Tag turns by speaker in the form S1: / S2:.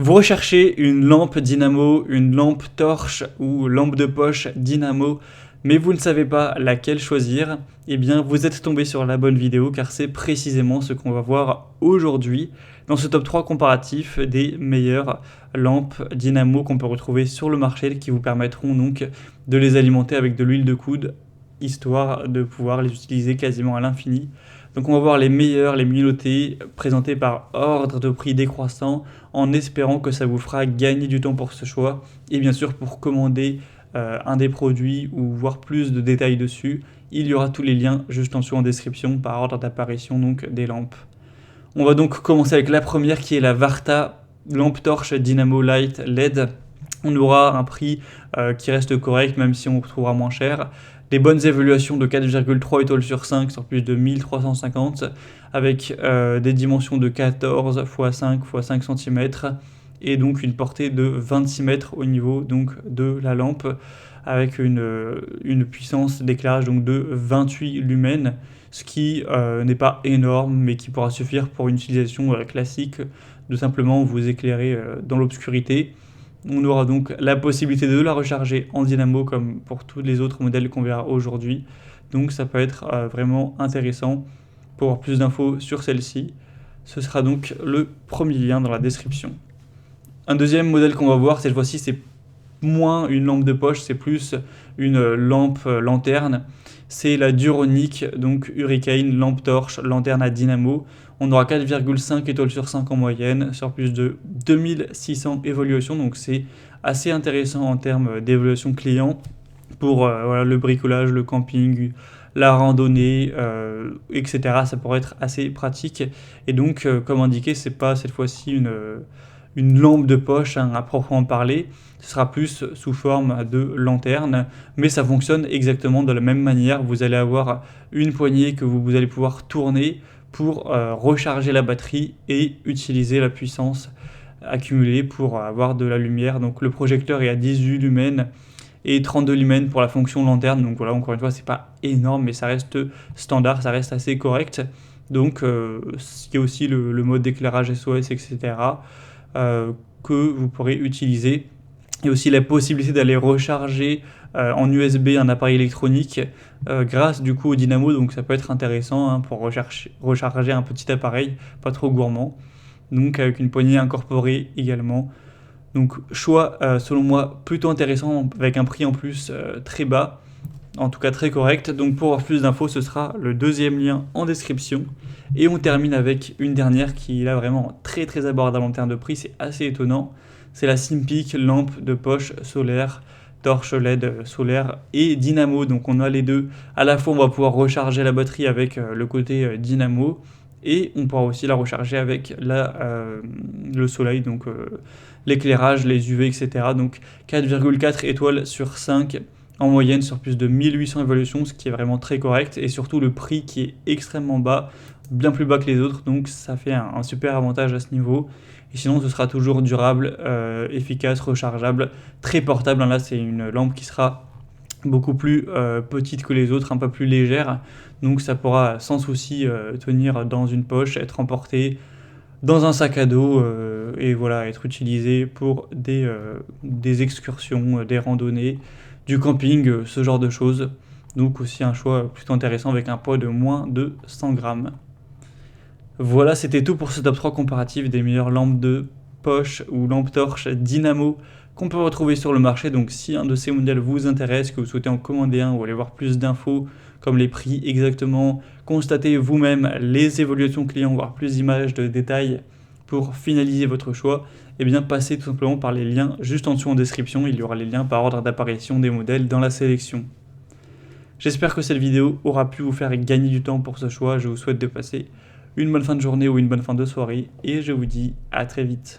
S1: Vous recherchez une lampe dynamo, une lampe torche ou lampe de poche dynamo, mais vous ne savez pas laquelle choisir, eh bien vous êtes tombé sur la bonne vidéo car c'est précisément ce qu'on va voir aujourd'hui dans ce top 3 comparatif des meilleures lampes dynamo qu'on peut retrouver sur le marché qui vous permettront donc de les alimenter avec de l'huile de coude histoire de pouvoir les utiliser quasiment à l'infini. Donc on va voir les meilleurs, les mieux notés, présentés par ordre de prix décroissant, en espérant que ça vous fera gagner du temps pour ce choix. Et bien sûr, pour commander un des produits ou voir plus de détails dessus, il y aura tous les liens juste en dessous en description par ordre d'apparition donc des lampes. On va donc commencer avec la première qui est la Varta lampe torche Dynamo Light LED. On aura un prix qui reste correct même si on trouvera moins cher. Des bonnes évaluations de 4,3 étoiles sur 5 sur plus de 1350 avec des dimensions de 14 x 5 x 5 cm et donc une portée de 26 mètres au niveau donc, de la lampe avec une puissance d'éclairage donc, de 28 lumens, ce qui n'est pas énorme mais qui pourra suffire pour une utilisation classique de simplement vous éclairer dans l'obscurité. On aura donc la possibilité de la recharger en dynamo comme pour tous les autres modèles qu'on verra aujourd'hui. Donc ça peut être vraiment intéressant. Pour avoir plus d'infos sur celle-ci, ce sera donc le premier lien dans la description. Un deuxième modèle qu'on va voir, cette fois-ci, c'est moins une lampe de poche, c'est plus une lampe lanterne. C'est la Duronic, donc Hurricane, lampe torche, lanterne à dynamo. On aura 4,5 étoiles sur 5 en moyenne, sur plus de 2600 évaluations, donc c'est assez intéressant en termes d'évaluation client pour voilà, le bricolage, le camping, la randonnée, etc. Ça pourrait être assez pratique. Et donc, comme indiqué, c'est pas cette fois-ci une lampe de poche à proprement parler, ce sera plus sous forme de lanterne, mais ça fonctionne exactement de la même manière. Vous allez avoir une poignée que vous allez pouvoir tourner pour recharger la batterie et utiliser la puissance accumulée pour avoir de la lumière. Donc le projecteur est à 18 lumens et 32 lumens pour la fonction lanterne. Donc voilà, encore une fois, c'est pas énorme, mais ça reste standard, ça reste assez correct. Donc il y a aussi le mode d'éclairage SOS, etc. Que vous pourrez utiliser. Il y a aussi la possibilité d'aller recharger en USB un appareil électronique grâce du coup au dynamo, donc ça peut être intéressant pour recharger un petit appareil pas trop gourmand, donc avec une poignée incorporée également. Donc choix selon moi plutôt intéressant avec un prix en plus très bas, en tout cas très correct. Donc pour avoir plus d'infos, ce sera le deuxième lien en description. Et on termine avec une dernière qui est là vraiment très très abordable en termes de prix, c'est assez étonnant. C'est la Simpic lampe de poche solaire, torche LED solaire et dynamo. Donc on a les deux. À la fois on va pouvoir recharger la batterie avec le côté dynamo et on pourra aussi la recharger avec le soleil, donc l'éclairage, les UV, etc. Donc 4,4 étoiles sur 5 en moyenne sur plus de 1800 évaluations, ce qui est vraiment très correct, et surtout le prix qui est extrêmement bas, bien plus bas que les autres, donc ça fait un super avantage à ce niveau. Et sinon ce sera toujours durable, efficace, rechargeable, très portable. Là c'est une lampe qui sera beaucoup plus petite que les autres, un peu plus légère, donc ça pourra sans souci tenir dans une poche, être emporté dans un sac à dos et voilà, être utilisé pour des excursions, des randonnées, du camping, ce genre de choses. Donc aussi un choix plutôt intéressant avec un poids de moins de 100 grammes. Voilà, c'était tout pour ce top 3 comparatif des meilleures lampes de poche ou lampes torches dynamo qu'on peut retrouver sur le marché. Donc si un de ces modèles vous intéresse, que vous souhaitez en commander un ou aller voir plus d'infos comme les prix exactement, constatez vous-même les évaluations clients, voire plus d'images, de détails pour finaliser votre choix, et bien passez tout simplement par les liens juste en dessous en description. Il y aura les liens par ordre d'apparition des modèles dans la sélection. J'espère que cette vidéo aura pu vous faire gagner du temps pour ce choix. Je vous souhaite de passer une bonne fin de journée ou une bonne fin de soirée et je vous dis à très vite.